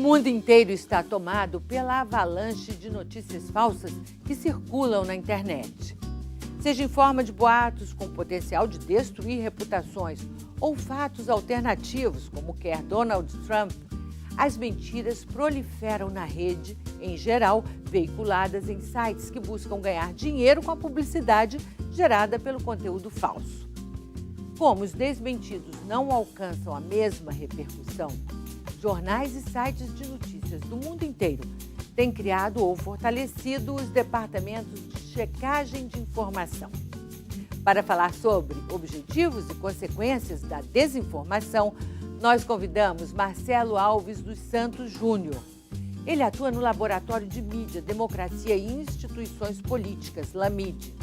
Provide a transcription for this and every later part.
mundo inteiro está tomado pela avalanche de notícias falsas que circulam na internet. Seja em forma de boatos com potencial de destruir reputações ou fatos alternativos, como quer Donald Trump, as mentiras proliferam na rede, em geral, veiculadas em sites que buscam ganhar dinheiro com a publicidade gerada pelo conteúdo falso. Como os desmentidos não alcançam a mesma repercussão, jornais e sites de notícias do mundo inteiro têm criado ou fortalecido os departamentos de checagem de informação. Para falar sobre objetivos e consequências da desinformação, nós convidamos Marcelo Alves dos Santos Júnior. Ele atua no Laboratório de Mídia, Democracia e Instituições Políticas, LAMID,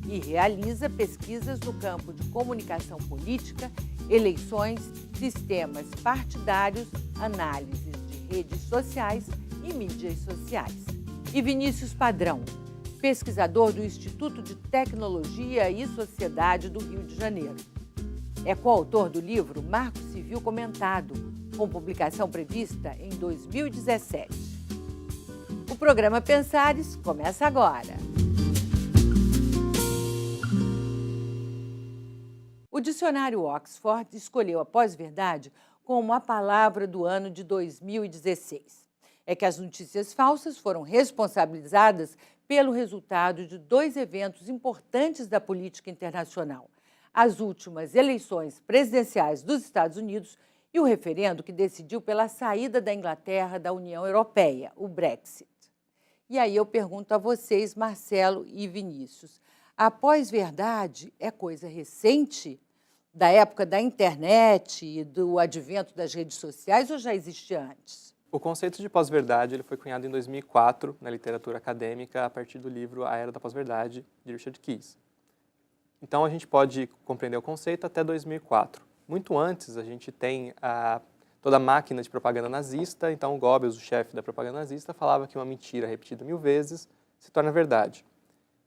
e realiza pesquisas no campo de comunicação política, eleições, sistemas partidários, análises de redes sociais e mídias sociais. E Vinícius Padrão, pesquisador do Instituto de Tecnologia e Sociedade do Rio de Janeiro. É coautor do livro Marco Civil Comentado, com publicação prevista em 2017. O programa Pensares começa agora. O dicionário Oxford escolheu a pós-verdade como a palavra do ano de 2016. É que as notícias falsas foram responsabilizadas pelo resultado de dois eventos importantes da política internacional: as últimas eleições presidenciais dos Estados Unidos e o referendo que decidiu pela saída da Inglaterra da União Europeia, o Brexit. E aí eu pergunto a vocês, Marcelo e Vinícius, a pós-verdade é coisa recente, da época da internet e do advento das redes sociais, ou já existia antes? O conceito de pós-verdade ele foi cunhado em 2004 na literatura acadêmica a partir do livro A Era da Pós-Verdade, de Richard Keyes. Então, a gente pode compreender o conceito até 2004. Muito antes, a gente tem toda a máquina de propaganda nazista. Então, o Goebbels, o chefe da propaganda nazista, falava que uma mentira repetida 1000 vezes se torna verdade.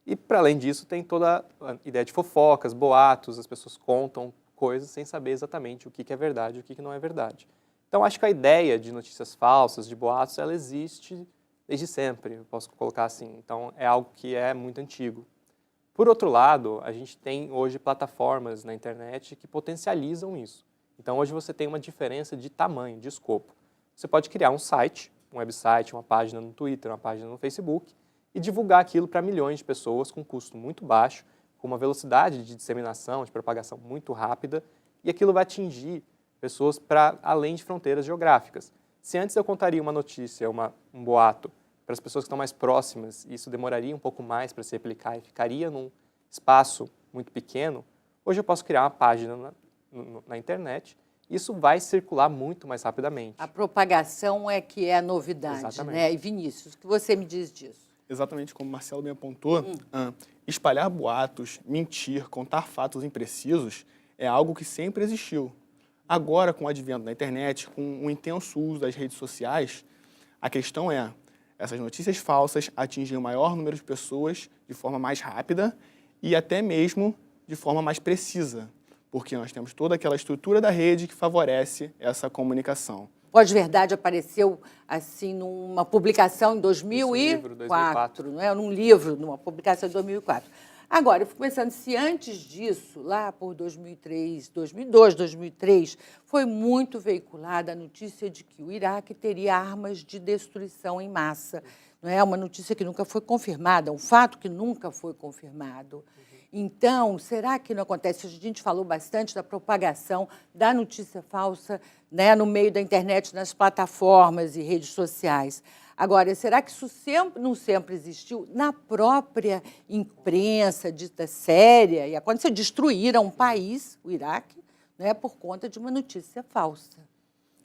E, para além disso, tem toda a ideia de fofocas, boatos, as pessoas contam coisas sem saber exatamente o que é verdade e o que não é verdade. Então, acho que a ideia de notícias falsas, de boatos, ela existe desde sempre, eu posso colocar assim. Então, é algo que é muito antigo. Por outro lado, a gente tem hoje plataformas na internet que potencializam isso. Então, hoje você tem uma diferença de tamanho, de escopo. Você pode criar um site, um website, uma página no Twitter, uma página no Facebook e divulgar aquilo para milhões de pessoas com um custo muito baixo, com uma velocidade de disseminação, de propagação muito rápida, e aquilo vai atingir pessoas para além de fronteiras geográficas. Se antes eu contaria uma notícia, um boato, para as pessoas que estão mais próximas, e isso demoraria um pouco mais para se replicar e ficaria num espaço muito pequeno, hoje eu posso criar uma página na internet e isso vai circular muito mais rapidamente. A propagação é que é a novidade, Exatamente. né? E Vinícius, o que você me diz disso? Exatamente como o Marcelo bem apontou, espalhar boatos, mentir, contar fatos imprecisos é algo que sempre existiu. Agora, com o advento da internet, com o intenso uso das redes sociais, a questão é: essas notícias falsas atingem o maior número de pessoas de forma mais rápida e até mesmo de forma mais precisa, porque nós temos toda aquela estrutura da rede que favorece essa comunicação. Pós-verdade apareceu assim numa publicação em 2004, não é? Num livro, numa publicação em 2004. Agora, eu fico pensando se antes disso, lá por 2003, 2002, 2003, foi muito veiculada a notícia de que o Iraque teria armas de destruição em massa. Não é uma notícia que nunca foi confirmada, um fato que nunca foi confirmado. Então, será que não acontece? A gente falou bastante da propagação da notícia falsa, né, no meio da internet, nas plataformas e redes sociais. Agora, será que isso não sempre existiu na própria imprensa dita séria? E aconteceu, destruíram um país, o Iraque, né, por conta de uma notícia falsa.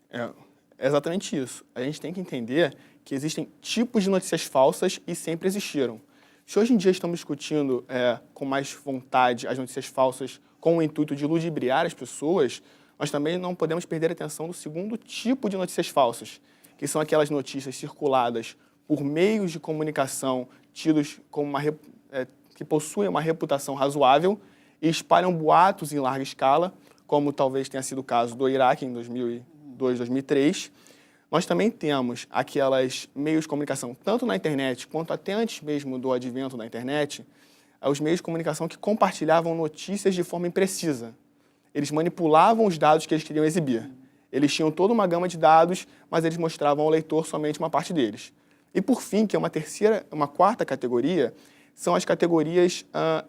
É exatamente isso. A gente tem que entender que existem tipos de notícias falsas e sempre existiram. Se hoje em dia estamos discutindo com mais vontade as notícias falsas com o intuito de ludibriar as pessoas, nós também não podemos perder a atenção do segundo tipo de notícias falsas, que são aquelas notícias circuladas por meios de comunicação tidos como que possuem uma reputação razoável e espalham boatos em larga escala, como talvez tenha sido o caso do Iraque em 2002, 2003, Nós também temos aquelas meios de comunicação, tanto na internet quanto até antes mesmo do advento da internet, os meios de comunicação que compartilhavam notícias de forma imprecisa. Eles manipulavam os dados que eles queriam exibir. Eles tinham toda uma gama de dados, mas eles mostravam ao leitor somente uma parte deles. E por fim, que é uma quarta categoria, são as categorias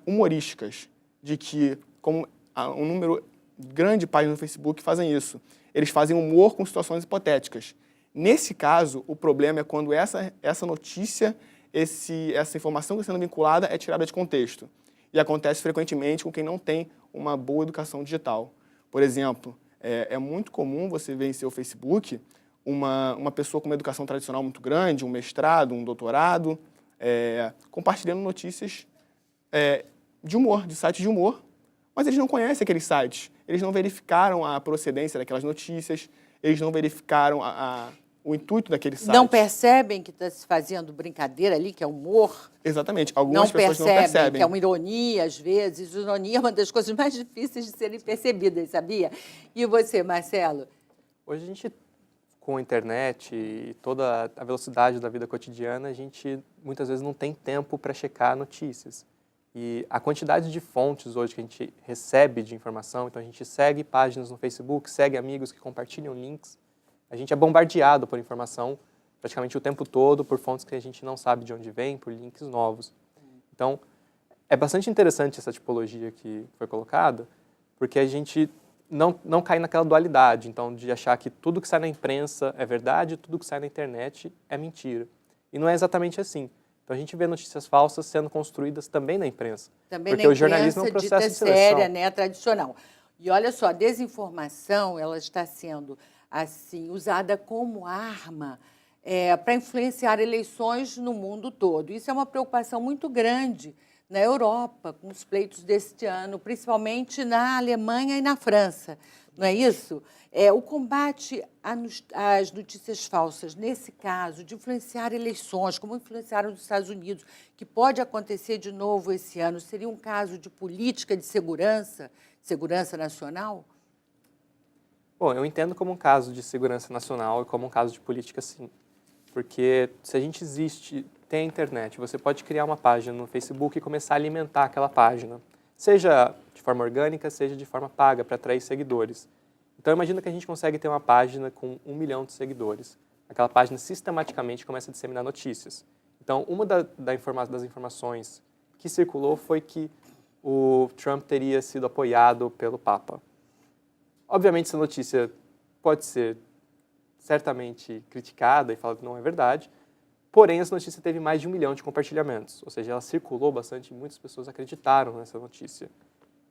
humorísticas, de que, como um número grande de páginas no Facebook fazem isso, eles fazem humor com situações hipotéticas. Nesse caso, o problema é quando essa notícia, essa informação que está sendo vinculada é tirada de contexto. E acontece frequentemente com quem não tem uma boa educação digital. Por exemplo, é muito comum você ver em seu Facebook uma pessoa com uma educação tradicional muito grande, um mestrado, um doutorado, compartilhando notícias de humor, de sites de humor, mas eles não conhecem aqueles sites, eles não verificaram a procedência daquelas notícias, eles não verificaram o intuito daquele site. Não percebem que está se fazendo brincadeira ali, que é humor? Exatamente. Algumas pessoas não percebem. Que é uma ironia, às vezes. Ironia é uma das coisas mais difíceis de serem percebidas, sabia? E você, Marcelo? Hoje a gente, com a internet e toda a velocidade da vida cotidiana, a gente muitas vezes não tem tempo para checar notícias. E a quantidade de fontes hoje que a gente recebe de informação, então a gente segue páginas no Facebook, segue amigos que compartilham links, a gente é bombardeado por informação praticamente o tempo todo, por fontes que a gente não sabe de onde vem, por links novos. Então, é bastante interessante essa tipologia que foi colocada, porque a gente não cai naquela dualidade, então, de achar que tudo que sai na imprensa é verdade, tudo que sai na internet é mentira. E não é exatamente assim. Então, a gente vê notícias falsas sendo construídas também na imprensa. Também porque na o jornalismo é um processo de seleção. séria, né, tradicional. E olha só, a desinformação, ela está sendo assim usada como arma para influenciar eleições no mundo todo. Isso é uma preocupação muito grande na Europa, com os pleitos deste ano, principalmente na Alemanha e na França, não é isso? O combate às notícias falsas, nesse caso, de influenciar eleições, como influenciaram nos Estados Unidos, que pode acontecer de novo esse ano, seria um caso de política de segurança nacional? Bom, eu entendo como um caso de segurança nacional e como um caso de política, sim. Porque se a gente tem a internet, você pode criar uma página no Facebook e começar a alimentar aquela página, seja de forma orgânica, seja de forma paga, para atrair seguidores. Então, imagina que a gente consegue ter uma página com 1 milhão de seguidores. Aquela página sistematicamente começa a disseminar notícias. Então, uma das informações que circulou foi que o Trump teria sido apoiado pelo Papa. Obviamente, essa notícia pode ser certamente criticada e falada que não é verdade, porém, essa notícia teve mais de 1 milhão de compartilhamentos, ou seja, ela circulou bastante e muitas pessoas acreditaram nessa notícia.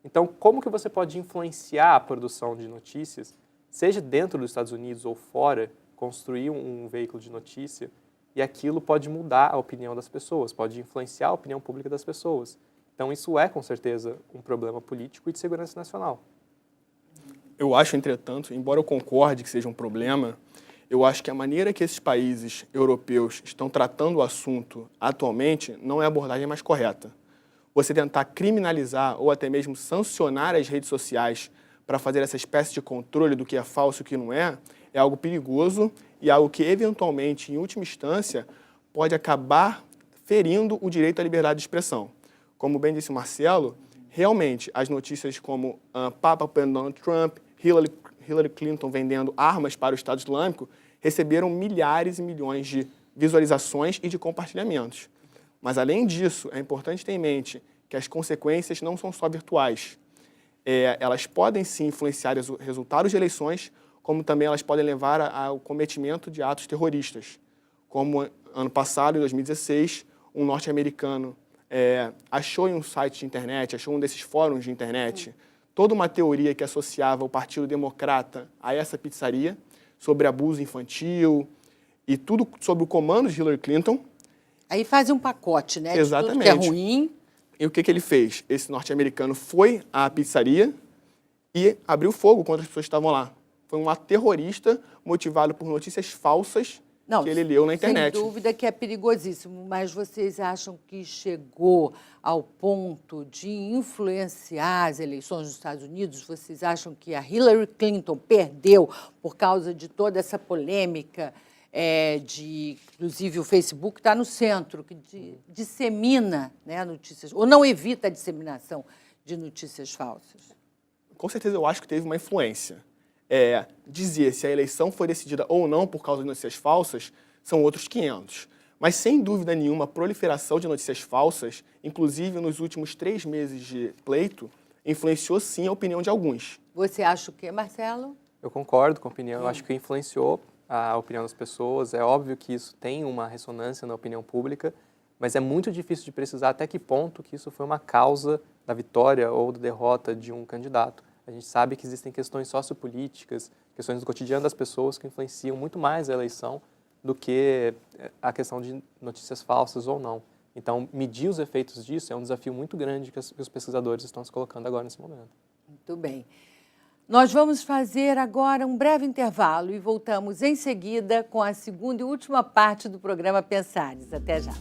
Então, como que você pode influenciar a produção de notícias, seja dentro dos Estados Unidos ou fora, construir um veículo de notícia, e aquilo pode mudar a opinião das pessoas, pode influenciar a opinião pública das pessoas. Então, isso é, com certeza, um problema político e de segurança nacional. Eu acho, entretanto, embora eu concorde que seja um problema, eu acho que a maneira que esses países europeus estão tratando o assunto atualmente não é a abordagem mais correta. Você tentar criminalizar ou até mesmo sancionar as redes sociais para fazer essa espécie de controle do que é falso e o que não é algo perigoso e algo que, eventualmente, em última instância, pode acabar ferindo o direito à liberdade de expressão. Como bem disse o Marcelo, realmente, as notícias como Papa apoiando Donald Trump, Hillary Clinton vendendo armas para o Estado Islâmico, receberam milhares e milhões de visualizações e de compartilhamentos. Mas, além disso, é importante ter em mente que as consequências não são só virtuais. Elas podem, sim, influenciar os resultados de eleições, como também elas podem levar ao cometimento de atos terroristas. Como, ano passado, em 2016, um norte-americano achou em um site de internet, achou um desses fóruns de internet, toda uma teoria que associava o Partido Democrata a essa pizzaria, sobre abuso infantil e tudo sobre o comando de Hillary Clinton. Aí faz um pacote, né? Exatamente. De tudo que é ruim. E o que ele fez? Esse norte-americano foi à pizzaria e abriu fogo contra as pessoas que estavam lá. Foi um ato terrorista motivado por notícias falsas Não, que ele leu na internet. Sem dúvida que é perigosíssimo, mas vocês acham que chegou ao ponto de influenciar as eleições nos Estados Unidos? Vocês acham que a Hillary Clinton perdeu por causa de toda essa polêmica, inclusive o Facebook está no centro, que dissemina, né, notícias, ou não evita a disseminação de notícias falsas? Com certeza eu acho que teve uma influência. Dizer se a eleição foi decidida ou não por causa de notícias falsas são outros 500. Mas, sem dúvida nenhuma, a proliferação de notícias falsas, inclusive nos últimos 3 meses de pleito, influenciou sim a opinião de alguns. Você acha o quê, Marcelo? Eu concordo com a opinião, eu acho que influenciou a opinião das pessoas. É óbvio que isso tem uma ressonância na opinião pública, mas é muito difícil de precisar até que ponto que isso foi uma causa da vitória ou da derrota de um candidato. A gente sabe que existem questões sociopolíticas, questões do cotidiano das pessoas que influenciam muito mais a eleição do que a questão de notícias falsas ou não. Então, medir os efeitos disso é um desafio muito grande que os pesquisadores estão se colocando agora nesse momento. Muito bem. Nós vamos fazer agora um breve intervalo e voltamos em seguida com a segunda e última parte do programa Pensares. Até já.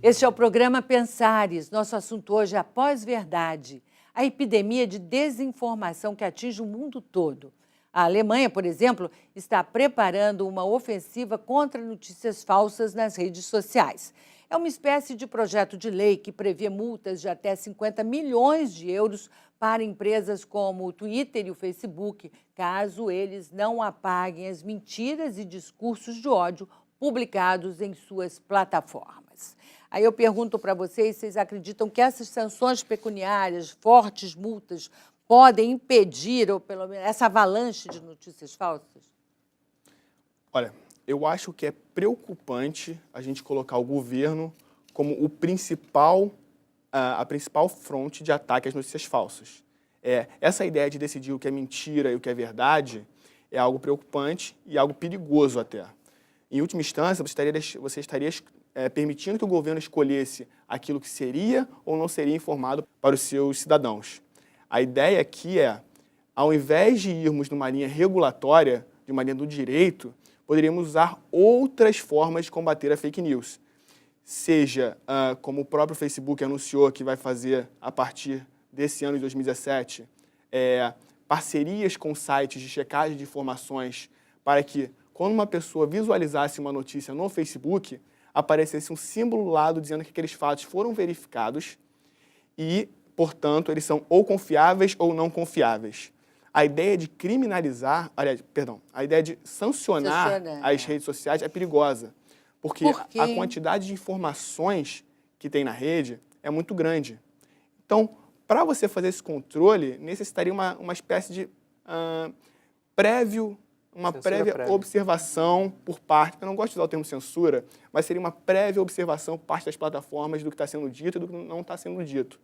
Este é o programa Pensares. Nosso assunto hoje é a pós-verdade, a epidemia de desinformação que atinge o mundo todo. A Alemanha, por exemplo, está preparando uma ofensiva contra notícias falsas nas redes sociais. É uma espécie de projeto de lei que prevê multas de até 50 milhões de euros para empresas como o Twitter e o Facebook, caso eles não apaguem as mentiras e discursos de ódio publicados em suas plataformas. Aí eu pergunto para vocês acreditam que essas sanções pecuniárias, fortes multas, podem impedir, ou pelo menos, essa avalanche de notícias falsas? Olha, eu acho que é preocupante a gente colocar o governo como a principal fronte de ataque às notícias falsas. Essa ideia de decidir o que é mentira e o que é verdade é algo preocupante e algo perigoso até. Em última instância, você estaria permitindo que o governo escolhesse aquilo que seria ou não seria informado para os seus cidadãos. A ideia aqui ao invés de irmos numa linha regulatória, de uma linha do direito, poderíamos usar outras formas de combater a fake news. Seja, como o próprio Facebook anunciou que vai fazer a partir desse ano de 2017, parcerias com sites de checagem de informações para que, quando uma pessoa visualizasse uma notícia no Facebook, aparecesse um símbolo do lado dizendo que aqueles fatos foram verificados e, portanto, eles são ou confiáveis ou não confiáveis. A ideia de a ideia de sancionar as redes sociais é perigosa, porque a quantidade de informações que tem na rede é muito grande. Então, para você fazer esse controle, necessitaria uma espécie de prévia observação por parte, eu não gosto de usar o termo censura, mas seria uma prévia observação por parte das plataformas do que está sendo dito e do que não está sendo dito.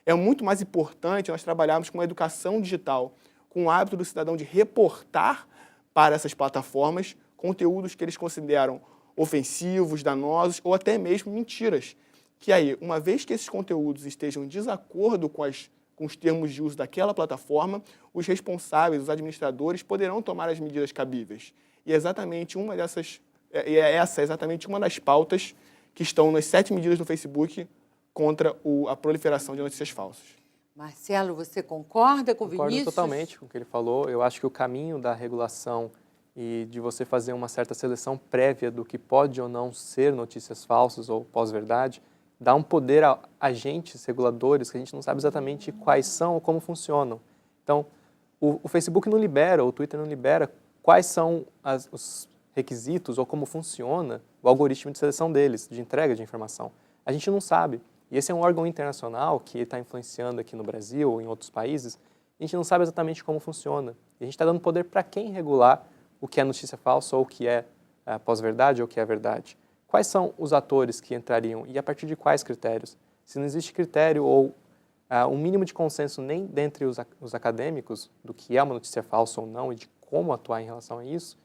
É muito mais importante nós trabalharmos com uma educação digital, com o hábito do cidadão de reportar para essas plataformas conteúdos que eles consideram ofensivos, danosos ou até mesmo mentiras. Que aí, uma vez que esses conteúdos estejam em desacordo com os termos de uso daquela plataforma, os responsáveis, os administradores, poderão tomar as medidas cabíveis. E essa é exatamente uma das pautas que estão nas 7 medidas do Facebook contra a proliferação de notícias falsas. Marcelo, você concorda com o Vinícius? Concordo totalmente com o que ele falou. Eu acho que o caminho da regulação e de você fazer uma certa seleção prévia do que pode ou não ser notícias falsas ou pós-verdade, dá um poder a agentes reguladores que a gente não sabe exatamente quais são ou como funcionam. Então, o Facebook não libera, o Twitter não libera quais são os requisitos ou como funciona o algoritmo de seleção deles, de entrega de informação. A gente não sabe. E esse é um órgão internacional que está influenciando aqui no Brasil ou em outros países. A gente não sabe exatamente como funciona. E a gente está dando poder para quem regular o que é notícia falsa ou o que é pós-verdade ou o que é verdade. Quais são os atores que entrariam e a partir de quais critérios? Se não existe critério ou um mínimo de consenso nem dentre os acadêmicos do que é uma notícia falsa ou não e de como atuar em relação a isso,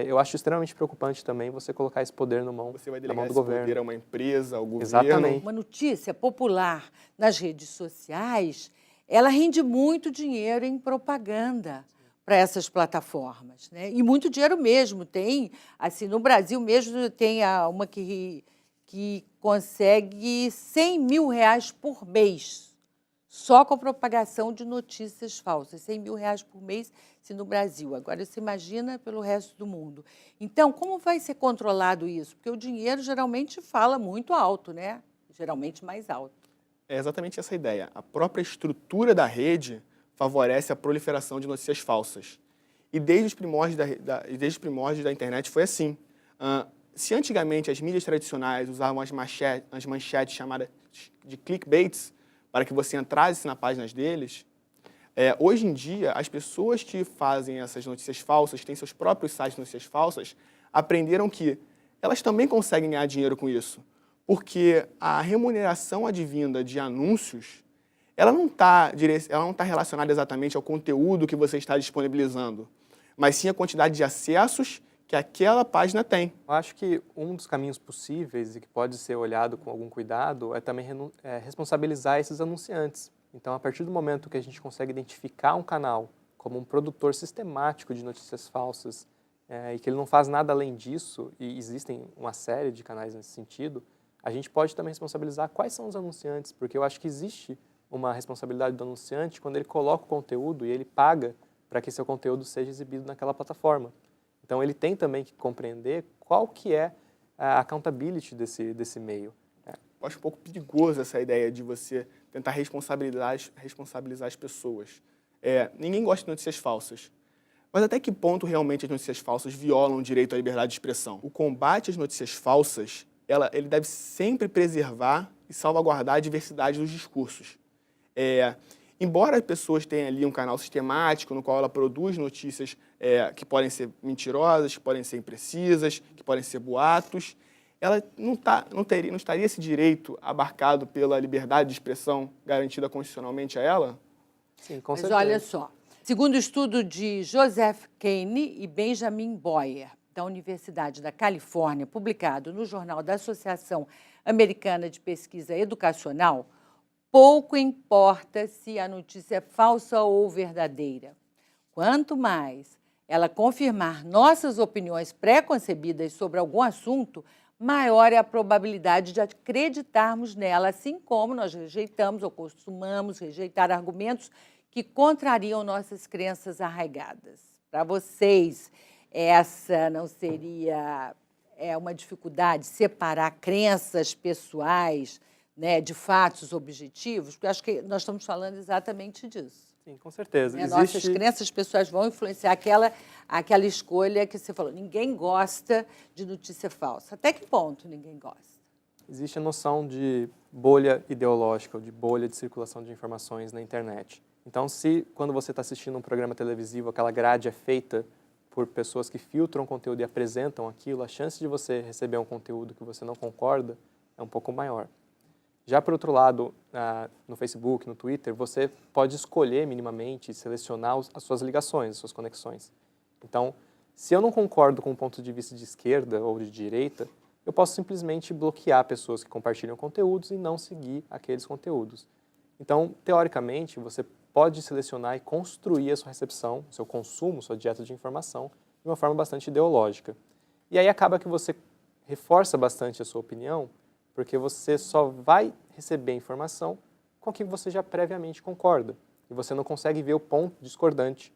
Eu acho extremamente preocupante também você colocar esse poder na mão Você vai do delegar esse governo. poder a uma empresa, ao governo. Exatamente. Uma notícia popular nas redes sociais, ela rende muito dinheiro em propaganda para essas plataformas, né? E muito dinheiro mesmo. Tem, assim, no Brasil mesmo tem uma que consegue R$100 mil por mês, só com a propagação de notícias falsas. R$100 mil por mês, se no Brasil. Agora, você imagina pelo resto do mundo. Então, como vai ser controlado isso? Porque o dinheiro geralmente fala muito alto, né? Geralmente mais alto. É exatamente essa a ideia. A própria estrutura da rede favorece a proliferação de notícias falsas. E desde os primórdios da internet foi assim. Se antigamente as mídias tradicionais usavam as manchetes chamadas de clickbaits para que você entrasse nas páginas deles, hoje em dia as pessoas que fazem essas notícias falsas, que têm seus próprios sites de notícias falsas, aprenderam que elas também conseguem ganhar dinheiro com isso. Porque a remuneração advinda de anúncios, ela não está relacionada exatamente ao conteúdo que você está disponibilizando, mas sim a quantidade de acessos que aquela página tem. Eu acho que um dos caminhos possíveis e que pode ser olhado com algum cuidado é também responsabilizar esses anunciantes. Então, a partir do momento que a gente consegue identificar um canal como um produtor sistemático de notícias falsas e que ele não faz nada além disso, e existem uma série de canais nesse sentido, a gente pode também responsabilizar quais são os anunciantes, porque eu acho que existe uma responsabilidade do anunciante quando ele coloca o conteúdo e ele paga para que seu conteúdo seja exibido naquela plataforma. Então, ele tem também que compreender qual que é a accountability desse meio. Eu acho um pouco perigoso essa ideia de você tentar responsabilizar as pessoas. Ninguém gosta de notícias falsas. Mas até que ponto realmente as notícias falsas violam o direito à liberdade de expressão? O combate às notícias falsas, ele deve sempre preservar e salvaguardar a diversidade dos discursos. Embora as pessoas tenham ali um canal sistemático no qual ela produz notícias que podem ser mentirosas, que podem ser imprecisas, que podem ser boatos, ela não estaria esse direito abarcado pela liberdade de expressão garantida constitucionalmente a ela? Sim, com Mas certeza. olha só, segundo o estudo de Joseph Kane e Benjamin Boyer, da Universidade da Califórnia, publicado no Jornal da Associação Americana de Pesquisa Educacional, pouco importa se a notícia é falsa ou verdadeira. Quanto mais ela confirmar nossas opiniões pré-concebidas sobre algum assunto, maior é a probabilidade de acreditarmos nela, assim como nós rejeitamos ou costumamos rejeitar argumentos que contrariam nossas crenças arraigadas. Para vocês, essa não seria uma dificuldade separar crenças pessoais, né, de fatos objetivos? Porque eu acho que nós estamos falando exatamente disso. Sim, com certeza. Nossas crenças pessoais vão influenciar aquela escolha que você falou. Ninguém gosta de notícia falsa. Até que ponto ninguém gosta? Existe a noção de bolha ideológica, ou de bolha de circulação de informações na internet. Então, quando você está assistindo um programa televisivo, aquela grade é feita por pessoas que filtram conteúdo e apresentam aquilo, a chance de você receber um conteúdo que você não concorda é um pouco maior. Já, por outro lado, no Facebook, no Twitter, você pode escolher minimamente, selecionar as suas ligações, as suas conexões. Então, se eu não concordo com o ponto de vista de esquerda ou de direita, eu posso simplesmente bloquear pessoas que compartilham conteúdos e não seguir aqueles conteúdos. Então, teoricamente, você pode selecionar e construir a sua recepção, o seu consumo, sua dieta de informação, de uma forma bastante ideológica. E aí acaba que você reforça bastante a sua opinião, porque você só vai receber informação com aquilo que você já previamente concorda, e você não consegue ver o ponto discordante.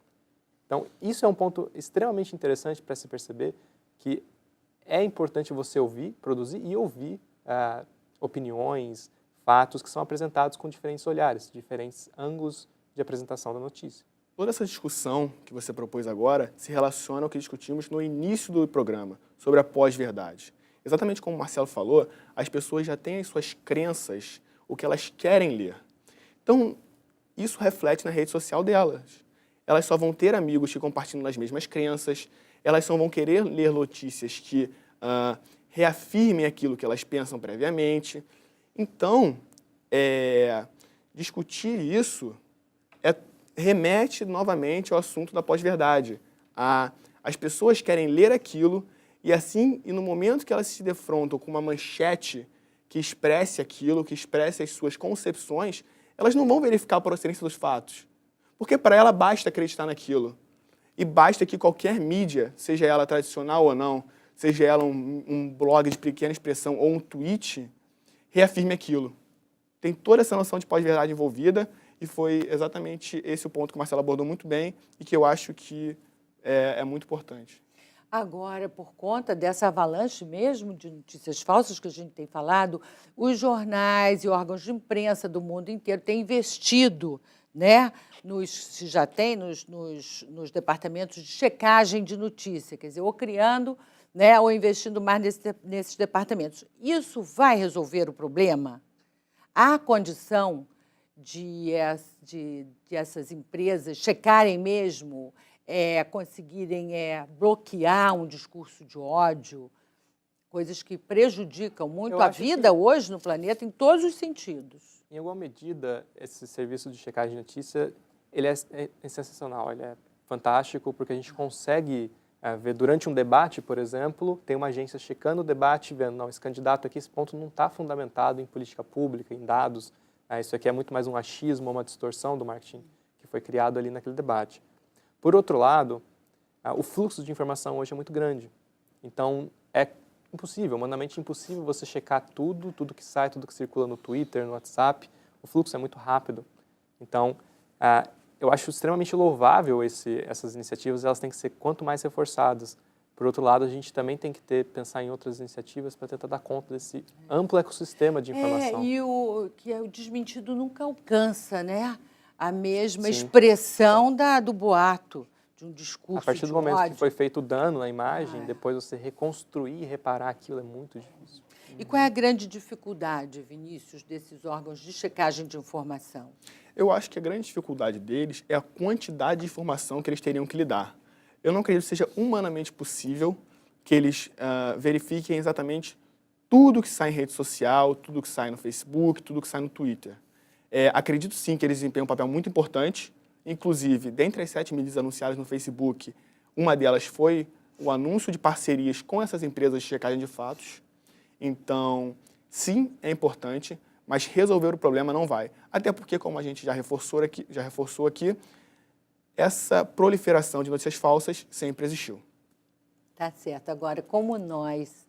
Então, isso é um ponto extremamente interessante para se perceber que é importante você ouvir, produzir e ouvir opiniões, fatos que são apresentados com diferentes olhares, diferentes ângulos de apresentação da notícia. Toda essa discussão que você propôs agora se relaciona ao que discutimos no início do programa, sobre a pós-verdade. Exatamente como o Marcelo falou, as pessoas já têm as suas crenças, o que elas querem ler. Então, isso reflete na rede social delas. Elas só vão ter amigos que compartilham as mesmas crenças, elas só vão querer ler notícias que reafirmem aquilo que elas pensam previamente. Então, discutir isso remete novamente ao assunto da pós-verdade, a As pessoas querem ler aquilo e assim, e no momento que elas se defrontam com uma manchete que expresse aquilo, que expresse as suas concepções, elas não vão verificar a procedência dos fatos. Porque para ela basta acreditar naquilo. E basta que qualquer mídia, seja ela tradicional ou não, seja ela um blog de pequena expressão ou um tweet, reafirme aquilo. Tem toda essa noção de pós-verdade envolvida e foi exatamente esse o ponto que o Marcelo abordou muito bem e que eu acho que é muito importante. Agora, por conta dessa avalanche mesmo de notícias falsas que a gente tem falado, os jornais e órgãos de imprensa do mundo inteiro têm investido, né, se já tem, nos departamentos de checagem de notícia, quer dizer, ou criando, né, ou investindo mais nesses departamentos. Isso vai resolver o problema? Há condição de essas empresas checarem mesmo, conseguirem bloquear um discurso de ódio, coisas que prejudicam muito a vida hoje no planeta em todos os sentidos? Em alguma medida, esse serviço de checagem de notícia, ele é sensacional, ele é fantástico, porque a gente consegue ver durante um debate, por exemplo, tem uma agência checando o debate, vendo, não, esse candidato aqui, esse ponto não está fundamentado em política pública, em dados, isso aqui é muito mais um achismo, uma distorção do marketing que foi criado ali naquele debate. Por outro lado, o fluxo de informação hoje é muito grande, então é impossível, humanamente impossível você checar tudo que sai, tudo que circula no Twitter, no WhatsApp, o fluxo é muito rápido. Então, eu acho extremamente louvável essas iniciativas, elas têm que ser quanto mais reforçadas. Por outro lado, a gente também tem que pensar em outras iniciativas para tentar dar conta desse amplo ecossistema de informação. E o desmentido nunca alcança, né, a mesma expressão do boato, de um discurso de ódio. A partir do momento que foi feito o dano na imagem, depois você reconstruir e reparar aquilo é muito difícil. E qual é a grande dificuldade, Vinícius, desses órgãos de checagem de informação? Eu acho que a grande dificuldade deles é a quantidade de informação que eles teriam que lidar. Eu não acredito que seja humanamente possível que eles verifiquem exatamente tudo que sai em rede social, tudo que sai no Facebook, tudo que sai no Twitter. Acredito sim que eles desempenham um papel muito importante, inclusive, dentre as 7 medidas anunciadas no Facebook, uma delas foi o anúncio de parcerias com essas empresas de checagem de fatos. Então, sim, é importante, mas resolver o problema não vai. Até porque, como a gente já reforçou aqui, essa proliferação de notícias falsas sempre existiu. Tá certo. Agora, como nós,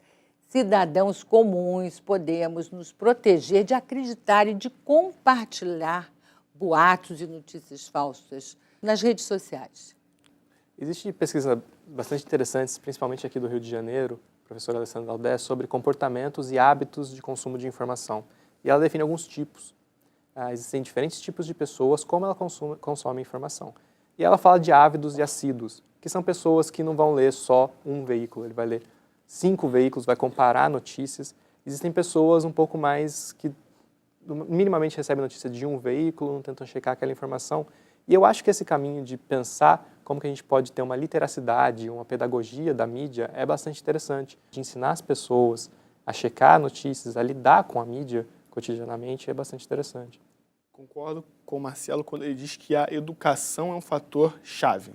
cidadãos comuns, podemos nos proteger de acreditar e de compartilhar boatos e notícias falsas nas redes sociais? Existem pesquisas bastante interessantes, principalmente aqui do Rio de Janeiro, professora Alessandra Aldé, sobre comportamentos e hábitos de consumo de informação. E ela define alguns tipos. Existem diferentes tipos de pessoas, como ela consome informação. E ela fala de ávidos e assíduos, que são pessoas que não vão ler só um veículo, ele vai ler 5 veículos, vai comparar notícias. Existem pessoas um pouco mais que minimamente recebem notícia de um veículo, não tentam checar aquela informação. E eu acho que esse caminho de pensar como que a gente pode ter uma literacidade, uma pedagogia da mídia é bastante interessante. De ensinar as pessoas a checar notícias, a lidar com a mídia cotidianamente é bastante interessante. Concordo com o Marcelo quando ele diz que a educação é um fator chave.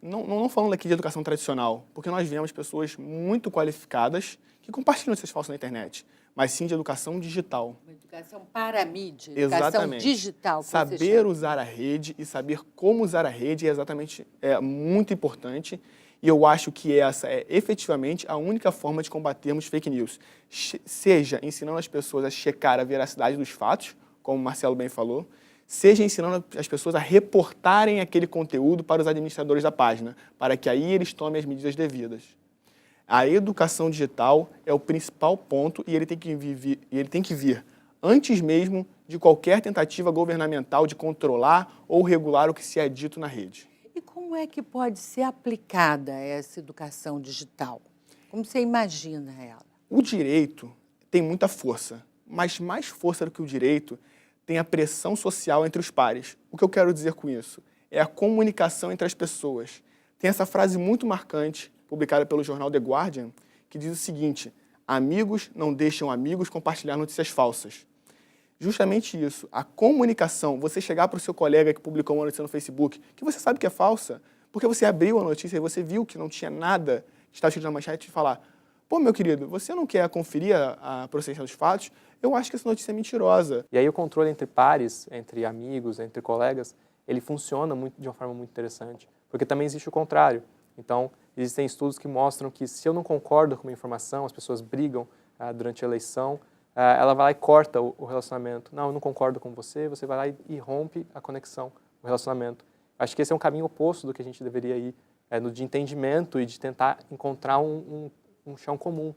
Não falando aqui de educação tradicional, porque nós vemos pessoas muito qualificadas que compartilham notícias falsas na internet, mas sim de educação digital. Uma educação para a mídia, educação digital. Saber usar a rede e saber como usar a rede é muito importante. E eu acho que essa é efetivamente a única forma de combatermos fake news. Seja ensinando as pessoas a checar a veracidade dos fatos, como o Marcelo bem falou, seja ensinando as pessoas a reportarem aquele conteúdo para os administradores da página, para que aí eles tomem as medidas devidas. A educação digital é o principal ponto e ele tem que vir antes mesmo de qualquer tentativa governamental de controlar ou regular o que se é dito na rede. E como é que pode ser aplicada essa educação digital? Como você imagina ela? O direito tem muita força, mas mais força do que o direito tem a pressão social entre os pares. O que eu quero dizer com isso? É a comunicação entre as pessoas. Tem essa frase muito marcante, publicada pelo jornal The Guardian, que diz o seguinte: amigos não deixam amigos compartilhar notícias falsas. Justamente isso, a comunicação, você chegar para o seu colega que publicou uma notícia no Facebook, que você sabe que é falsa, Porque você abriu a notícia e você viu que não tinha nada que estava escrito na manchete e falar: pô, meu querido, você não quer conferir a procedência dos fatos? Eu acho que essa notícia é mentirosa. E aí o controle entre pares, entre amigos, entre colegas, ele funciona de uma forma muito interessante, porque também existe o contrário. Então, existem estudos que mostram que se eu não concordo com uma informação, as pessoas brigam durante a eleição, ela vai lá e corta o relacionamento. Não, eu não concordo com você, você vai lá e rompe a conexão, o relacionamento. Acho que esse é um caminho oposto do que a gente deveria ir, de entendimento e de tentar encontrar um chão comum,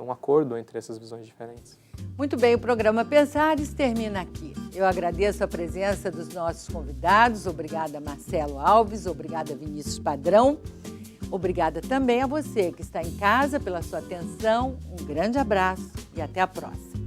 um acordo entre essas visões diferentes. Muito bem, o programa Pensares termina aqui. Eu agradeço a presença dos nossos convidados. Obrigada, Marcelo Alves. Obrigada, Vinícius Padrão. Obrigada também a você que está em casa pela sua atenção. Um grande abraço e até a próxima.